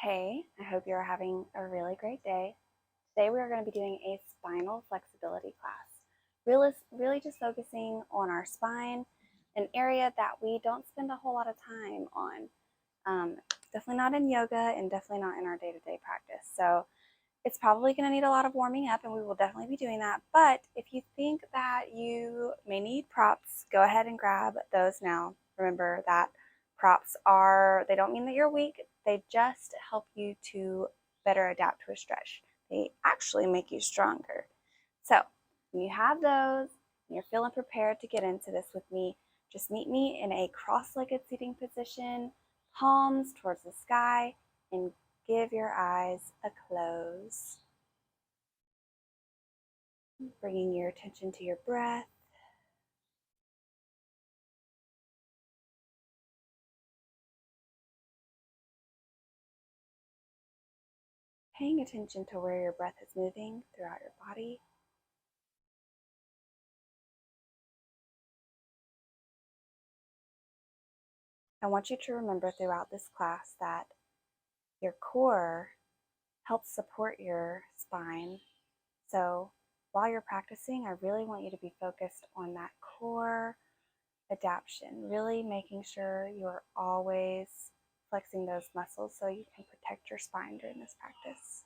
Hey, I hope you're having a really great day. Today we are going to be doing a spinal flexibility class. Really just focusing on our spine, an area that we don't spend a whole lot of time on. Definitely not in yoga and definitely not in our day-to-day practice. So it's probably going to need a lot of warming up and we will definitely be doing that. But if you think that you may need props, go ahead and grab those now. Remember that they don't mean that you're weak, they just help you to better adapt to a stretch. They actually make you stronger. So when you have those and you're feeling prepared to get into this with me, just meet me in a cross-legged seating position, palms towards the sky, and give your eyes a close. Bringing your attention to your breath. Paying attention to where your breath is moving throughout your body. I want you to remember throughout this class that your core helps support your spine. So while you're practicing, I really want you to be focused on that core adaptation, really making sure you're always flexing those muscles so you can protect your spine during this practice.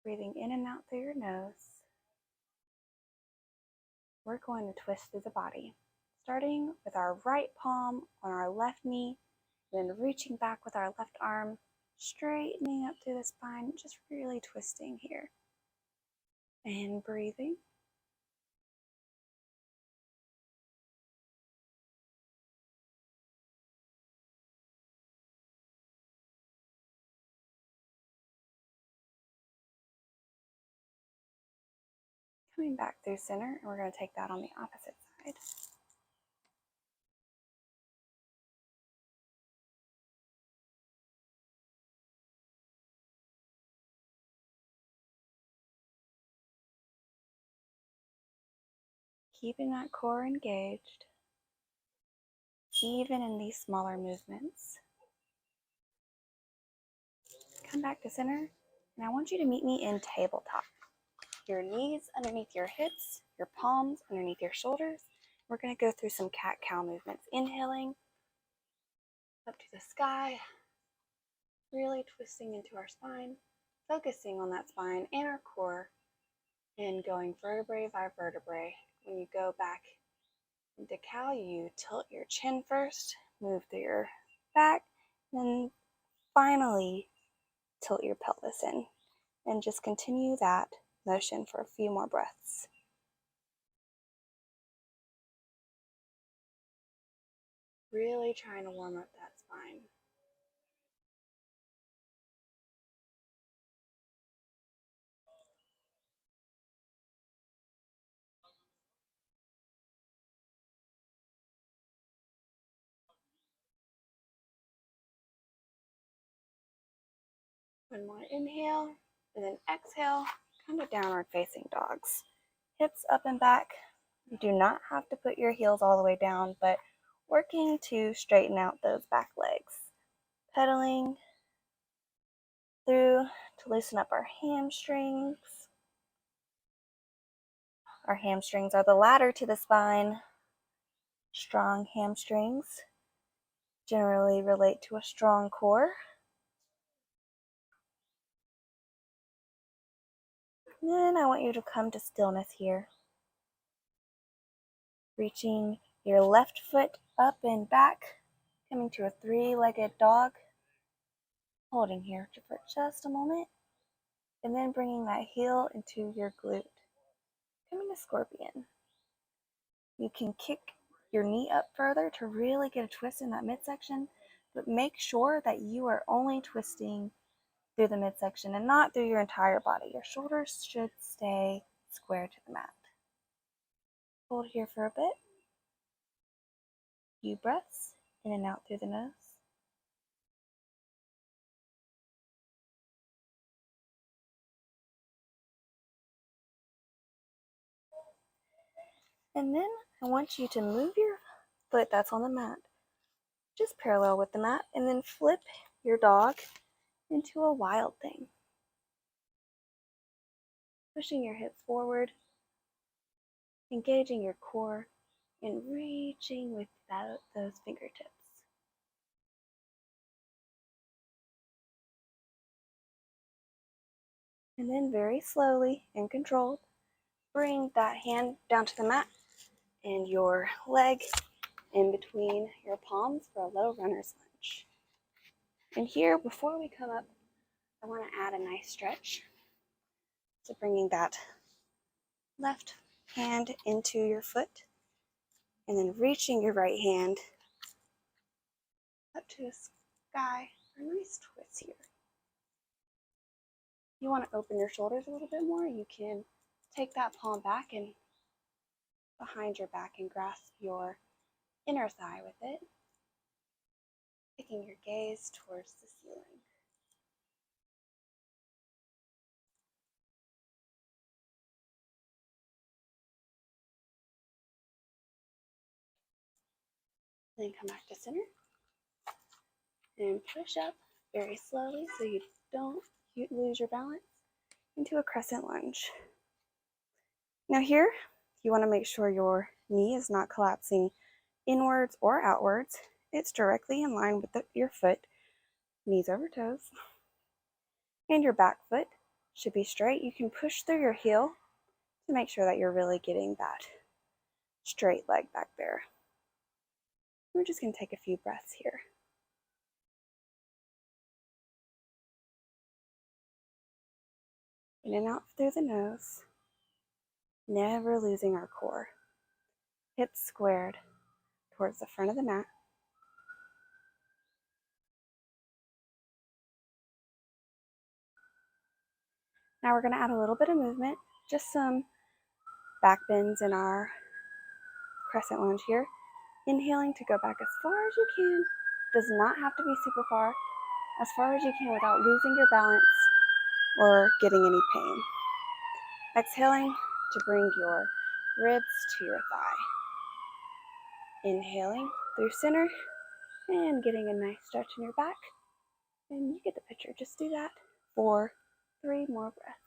Breathing in and out through your nose. We're going to twist through the body, starting with our right palm on our left knee, then reaching back with our left arm, straightening up through the spine, just really twisting here. And breathing. Coming back through center, and we're going to take that on the opposite side. Keeping that core engaged, even in these smaller movements. Come back to center, and I want you to meet me in tabletop. Your knees underneath your hips, your palms underneath your shoulders. We're going to go through some cat-cow movements. Inhaling up to the sky, really twisting into our spine, focusing on that spine and our core, and going vertebrae by vertebrae. When you go back into cow, you tilt your chin first, move through your back, then finally tilt your pelvis in. And just continue that motion for a few more breaths. Really trying to warm up that spine. One more inhale, and then exhale, kind of downward facing dogs. Hips up and back. You do not have to put your heels all the way down, but working to straighten out those back legs. Pedaling through to loosen up our hamstrings. Our hamstrings are the ladder to the spine. Strong hamstrings generally relate to a strong core. Then I want you to come to stillness here. Reaching your left foot up and back, coming to a three-legged dog. Holding here for just a moment, and then bringing that heel into your glute. Coming to scorpion. You can kick your knee up further to really get a twist in that midsection, but make sure that you are only twisting through the midsection and not through your entire body. Your shoulders should stay square to the mat. Hold here for a bit. Few breaths in and out through the nose. And then I want you to move your foot that's on the mat just parallel with the mat, and then flip your dog into a wild thing. Pushing your hips forward, engaging your core, and reaching with those fingertips. And then very slowly and controlled, bring that hand down to the mat and your leg in between your palms for a low runner's lunge. And here, before we come up, I want to add a nice stretch. So bringing that left hand into your foot, and then reaching your right hand up to the sky for a nice twist here. If you want to open your shoulders a little bit more, you can take that palm back and behind your back and grasp your inner thigh with it, taking your gaze towards the ceiling. Then come back to center and push up very slowly so you don't lose your balance into a crescent lunge. Now here, you want to make sure your knee is not collapsing inwards or outwards. It's directly in line with your foot, knees over toes. And your back foot should be straight. You can push through your heel to make sure that you're really getting that straight leg back there. We're just going to take a few breaths here. In and out through the nose, never losing our core. Hips squared towards the front of the mat. Now we're going to add a little bit of movement, just some back bends in our crescent lunge here. Inhaling to go back as far as you can. Does not have to be super far. As far as you can without losing your balance or getting any pain. Exhaling to bring your ribs to your thigh. Inhaling through center and getting a nice stretch in your back. And you get the picture. Just do that for 3 more breaths.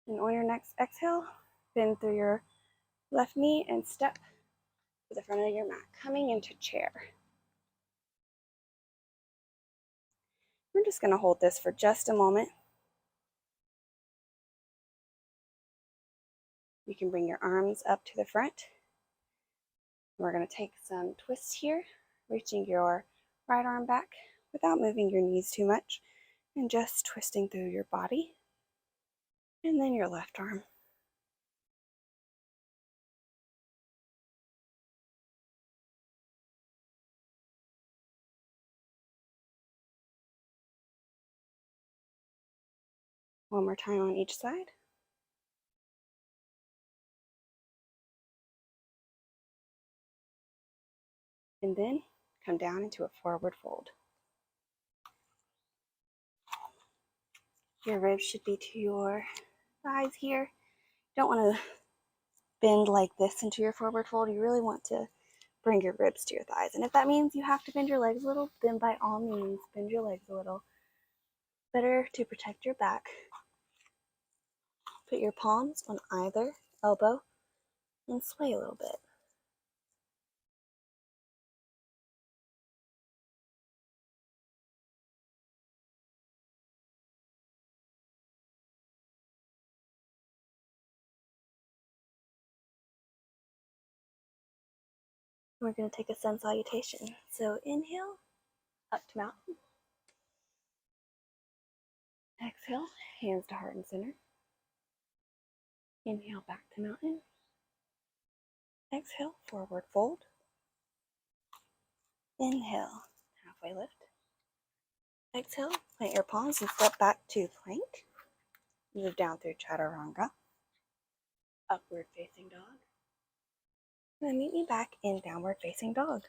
And on your next exhale, bend through your left knee and step to the front of your mat, coming into chair. We're just going to hold this for just a moment. You can bring your arms up to the front. We're going to take some twists here, reaching your right arm back without moving your knees too much, and just twisting through your body, and then your left arm. One more time on each side. And then come down into a forward fold. Your ribs should be to your thighs here. You don't want to bend like this into your forward fold. You really want to bring your ribs to your thighs. And if that means you have to bend your legs a little, then by all means, bend your legs a little. Better to protect your back. Put your palms on either elbow and sway a little bit. We're going to take a sun salutation. So inhale, up to mountain. Exhale, hands to heart and center. Inhale, back to mountain. Exhale, forward fold. Inhale, halfway lift. Exhale, plant your palms and step back to plank. Move down through chaturanga. upward facing dog. And then meet me back in downward facing dog.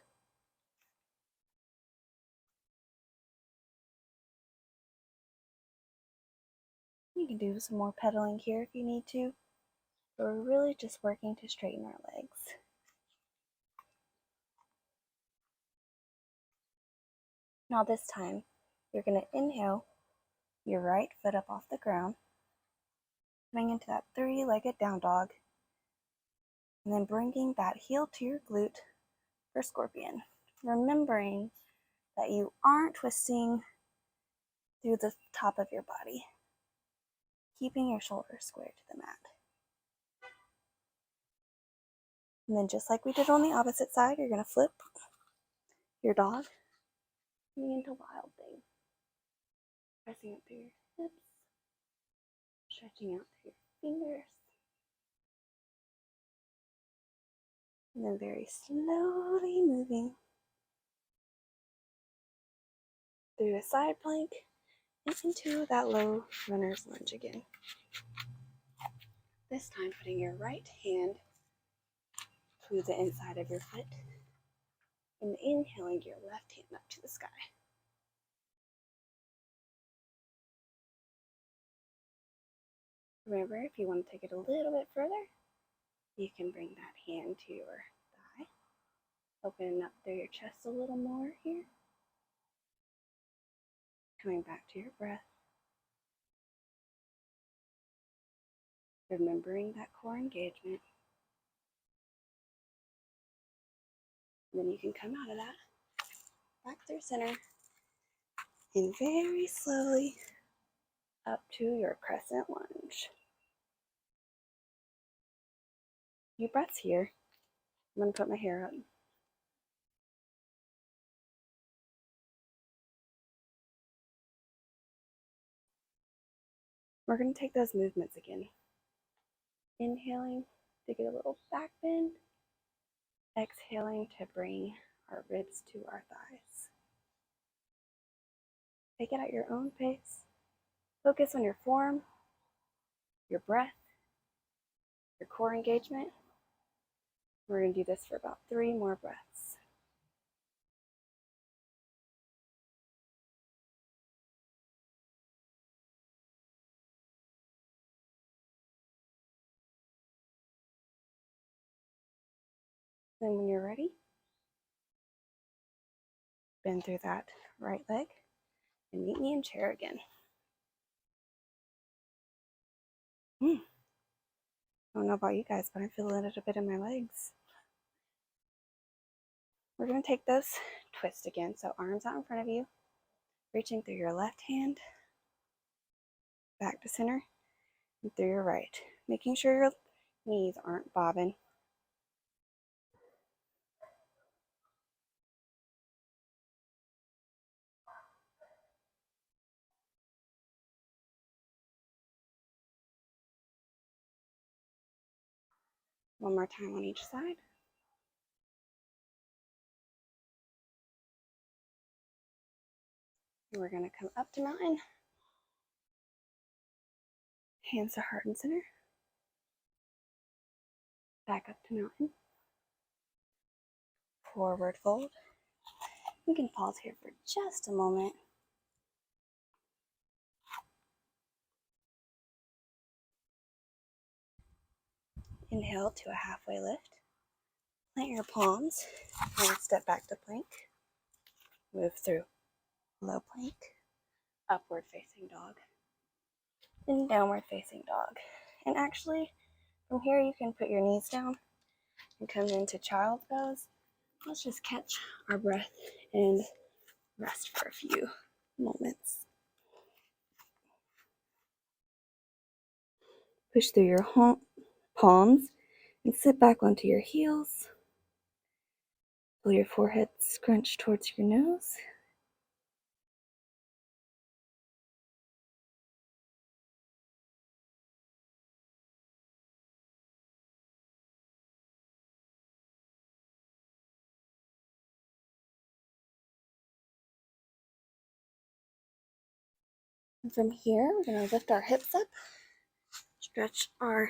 You can do some more pedaling here if you need to, but we're really just working to straighten our legs. Now this time, you're going to inhale your right foot up off the ground, coming into that three-legged down dog, and then bringing that heel to your glute for scorpion. Remembering that you aren't twisting through the top of your body, keeping your shoulders square to the mat. And then just like we did on the opposite side, you're going to flip your dog coming into wild thing. Pressing up through your hips, stretching out through your fingers. And then very slowly moving through a side plank and into that low runner's lunge again. This time putting your right hand to the inside of your foot and inhaling your left hand up to the sky. Remember, if you want to take it a little bit further, you can bring that hand to your thigh, opening up through your chest a little more here. Coming back to your breath. Remembering that core engagement. And then you can come out of that, back through center, and very slowly up to your crescent lunge. Few breaths here. I'm going to put my hair up. We're going to take those movements again. Inhaling to get a little back bend. Exhaling to bring our ribs to our thighs. Take it at your own pace. Focus on your form, your breath, your core engagement. We're going to do this for about 3 more breaths. Then when you're ready, bend through that right leg and meet me in chair again. I don't know about you guys, but I'm feeling a little bit in my legs. We're going to take those twists again. So arms out in front of you, reaching through your left hand, back to center, and through your right. Making sure your knees aren't bobbing. One more time on each side. And we're going to come up to mountain. Hands to heart and center. Back up to mountain. Forward fold. We can pause here for just a moment. Inhale to a halfway lift. Plant your palms and step back to plank. Move through low plank, upward facing dog, and downward facing dog. And actually, from here you can put your knees down and come into child's pose. Let's just catch our breath and rest for a few moments. Push through your palms and sit back onto your heels. Pull your forehead scrunch towards your nose. And from here, we're going to lift our hips up, stretch our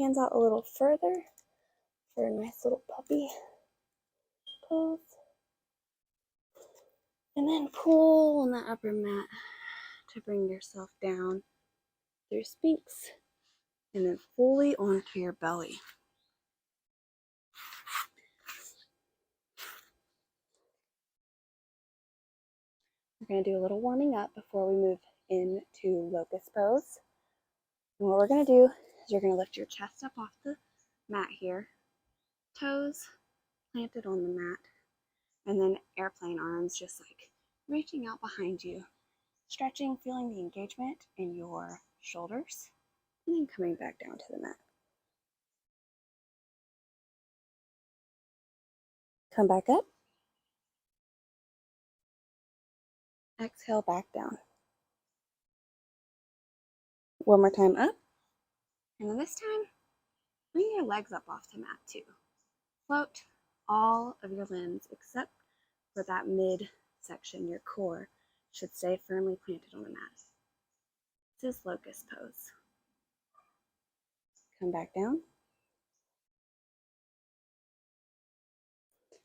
hands out a little further for a nice little puppy pose. And then pull on the upper mat to bring yourself down through Sphinx and then fully onto your belly. We're going to do a little warming up before we move into locust pose. And what we're going to do is you're going to lift your chest up off the mat here, toes planted on the mat, and then airplane arms just like reaching out behind you, stretching, feeling the engagement in your shoulders, and then coming back down to the mat. Come back up. Exhale back down. One more time up. And then this time, bring your legs up off the mat too. Float all of your limbs except for that mid section. Your core should stay firmly planted on the mat. This is locust pose. Come back down.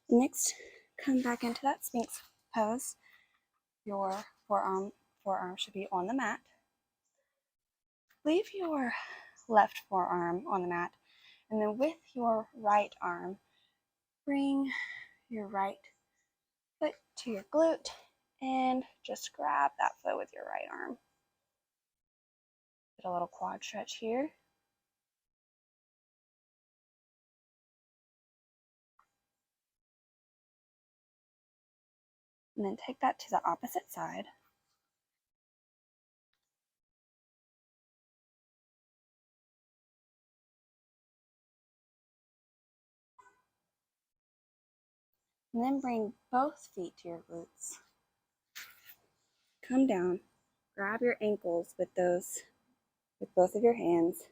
Next, come back into that Sphinx pose. Your forearm should be on the mat. Leave your left forearm on the mat, and then with your right arm, bring your right foot to your glute and just grab that foot with your right arm. Get a little quad stretch here. And then take that to the opposite side. And then bring both feet to your glutes. Come down, grab your ankles with both of your hands,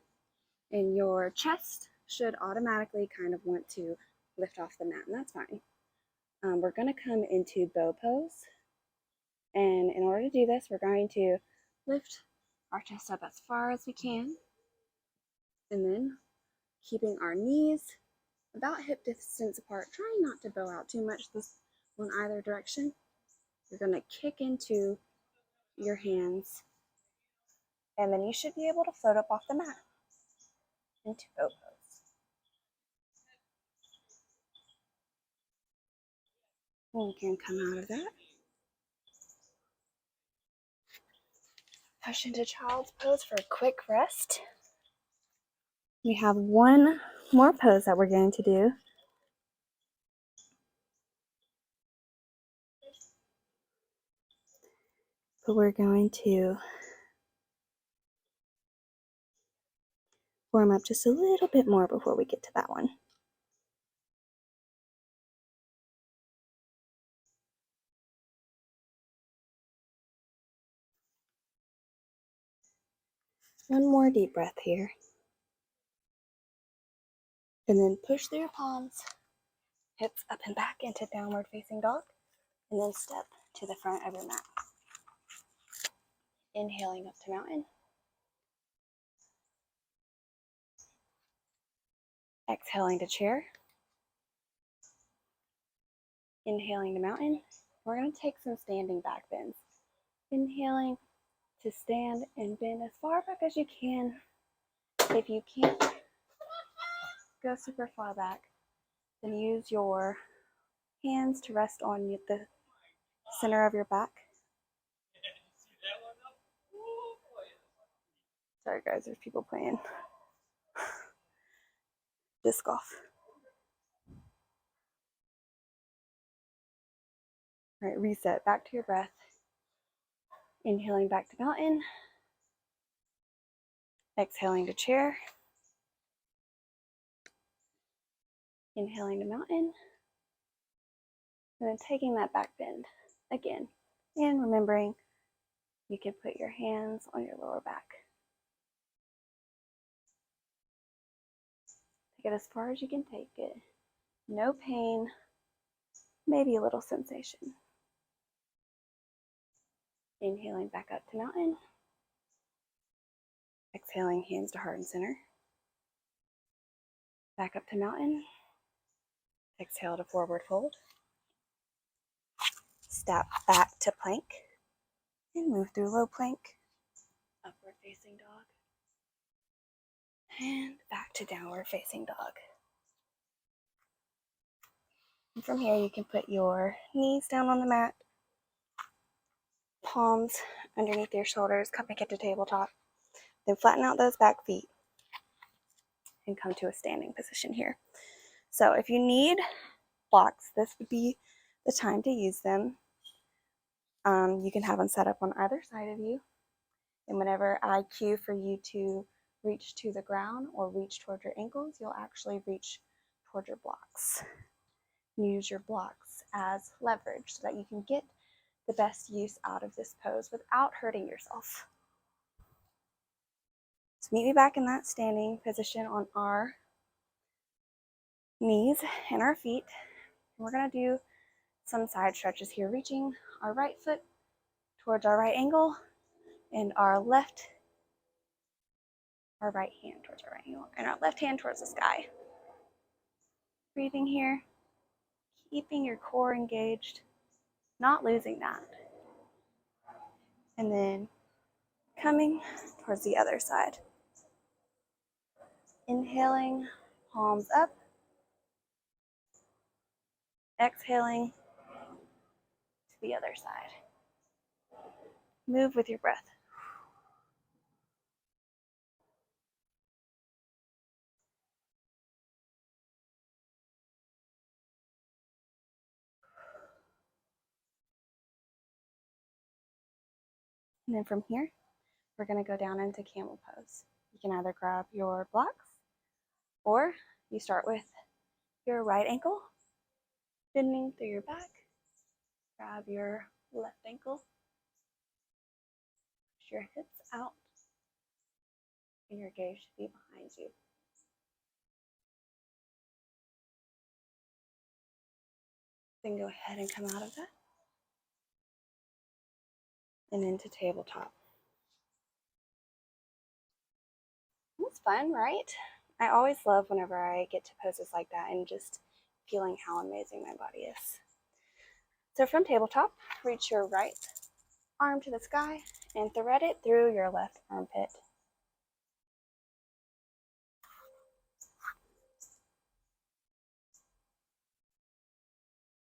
and your chest should automatically kind of want to lift off the mat, and that's fine. We're going to come into bow pose, and in order to do this, we're going to lift our chest up as far as we can, and then keeping our knees about hip distance apart, trying not to bow out too much this on either direction. You're going to kick into your hands, and then you should be able to float up off the mat into bow pose. And you can come out of that. Push into child's pose for a quick rest. We have one more pose that we're going to do. But we're going to warm up just a little bit more before we get to that one. One more deep breath here. And then push through your palms, hips up and back into downward facing dog, and then step to the front of your mat. Inhaling up to mountain. Exhaling to chair. Inhaling to mountain. We're going to take some standing back bends. Inhaling to stand and bend as far back as you can. If you can't go super far back, then use your hands to rest on the center of your back. Sorry guys, there's people playing disc golf. All right, reset, back to your breath. Inhaling back to mountain. Exhaling to chair. Inhaling to mountain. And then taking that back bend again. And remembering you can put your hands on your lower back. Take it as far as you can take it. No pain, maybe a little sensation. Inhaling back up to mountain. Exhaling, hands to heart and center. Back up to mountain. Exhale to forward fold. Step back to plank and move through low plank. Upward facing dog. And back to downward facing dog. And from here, you can put your knees down on the mat, palms underneath your shoulders, coming into tabletop. Then flatten out those back feet and come to a standing position here. So if you need blocks, this would be the time to use them. You can have them set up on either side of you. And whenever I cue for you to reach to the ground or reach toward your ankles, you'll actually reach toward your blocks. Use your blocks as leverage so that you can get the best use out of this pose without hurting yourself. So meet me back in that standing position on our knees and our feet. And we're going to do some side stretches here, reaching our right foot towards our right ankle and our right hand towards our right ankle and our left hand towards the sky. Breathing here, keeping your core engaged, not losing that. And then coming towards the other side. Inhaling, palms up. Exhaling to the other side. Move with your breath. And then from here, we're going to go down into camel pose. You can either grab your blocks or you start with your right ankle, bending through your back. Grab your left ankle, push your hips out, and your gaze should be behind you. Then go ahead and come out of that and into tabletop. It's fun, right? I always love whenever I get to poses like that and just feeling how amazing my body is. So from tabletop, reach your right arm to the sky and thread it through your left armpit.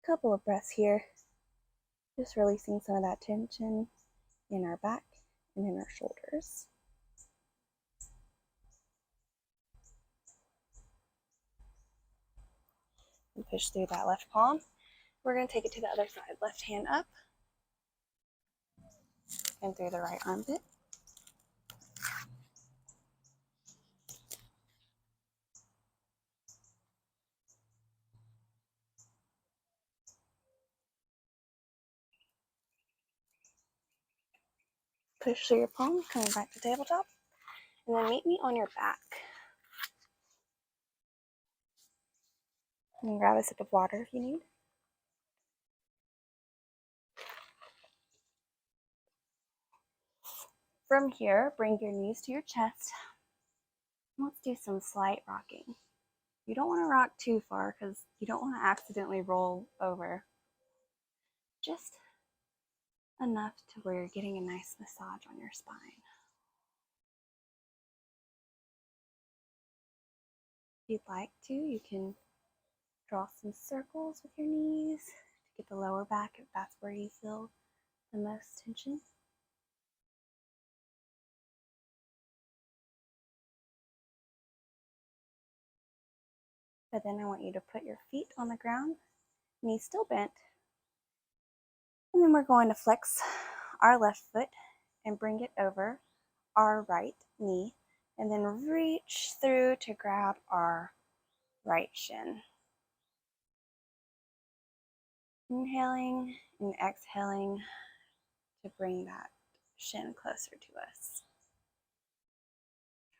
Couple of breaths here, just releasing some of that tension in our back and in our shoulders. And push through that left palm. We're going to take it to the other side. Left hand up and through the right armpit. Push through your palm, coming back to tabletop. And then meet me on your back. And grab a sip of water if you need. From here, bring your knees to your chest. Let's do some slight rocking. You don't want to rock too far because you don't want to accidentally roll over. Just enough to where you're getting a nice massage on your spine. If you'd like to, you can draw some circles with your knees to get the lower back if that's where you feel the most tension. But then I want you to put your feet on the ground, knees still bent. And then we're going to flex our left foot and bring it over our right knee. And then reach through to grab our right shin. Inhaling and exhaling to bring that shin closer to us.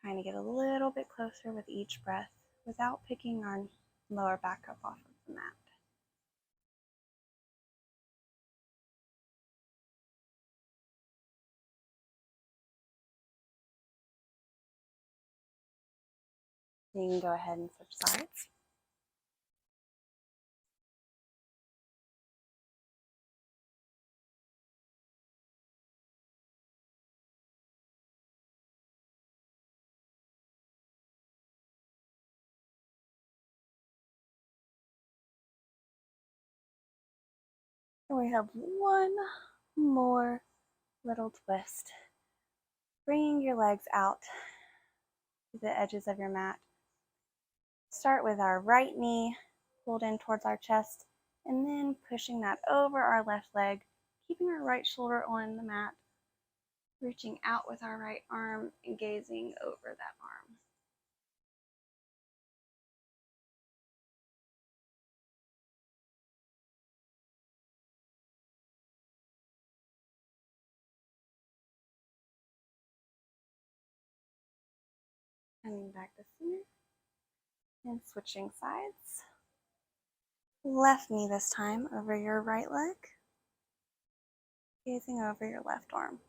Trying to get a little bit closer with each breath without picking our lower back up off of the mat. You can go ahead and switch sides. And we have one more little twist. Bringing your legs out to the edges of your mat. Start with our right knee pulled in towards our chest, and then pushing that over our left leg, keeping our right shoulder on the mat, reaching out with our right arm and gazing over that arm. Coming back to center and switching sides. Left knee this time over your right leg, gazing over your left arm.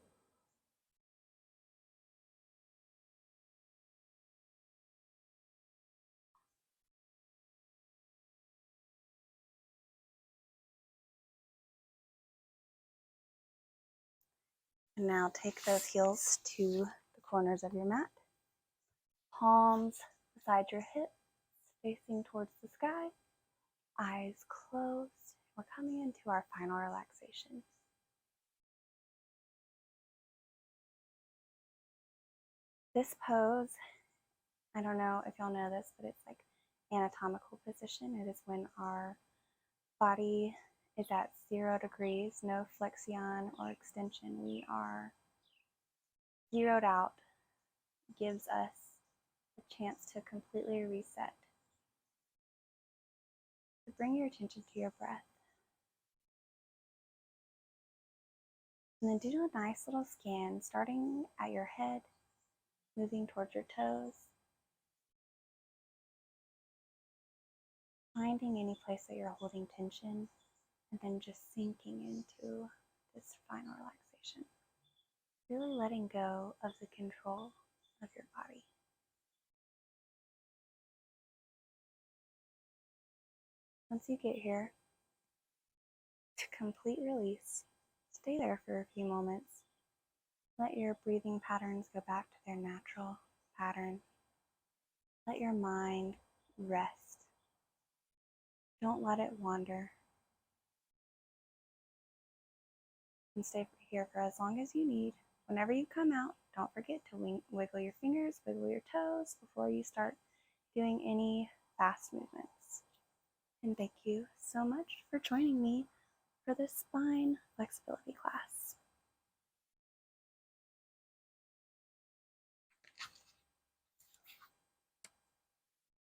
And now take those heels to the corners of your mat. Palms beside your hips, facing towards the sky. Eyes closed. We're coming into our final relaxation. This pose, I don't know if y'all know this, but it's like anatomical position. It is when our body is at 0 degrees, no flexion or extension. We are zeroed out, gives us a chance to completely reset. So bring your attention to your breath. And then do a nice little scan, starting at your head, moving towards your toes, finding any place that you're holding tension, and then just sinking into this final relaxation. Really letting go of the control of your body. Once you get here, to complete release, stay there for a few moments. Let your breathing patterns go back to their natural pattern. Let your mind rest. Don't let it wander. And stay here for as long as you need. Whenever you come out, don't forget to wiggle your fingers, wiggle your toes before you start doing any fast movements. And thank you so much for joining me for this spine flexibility class.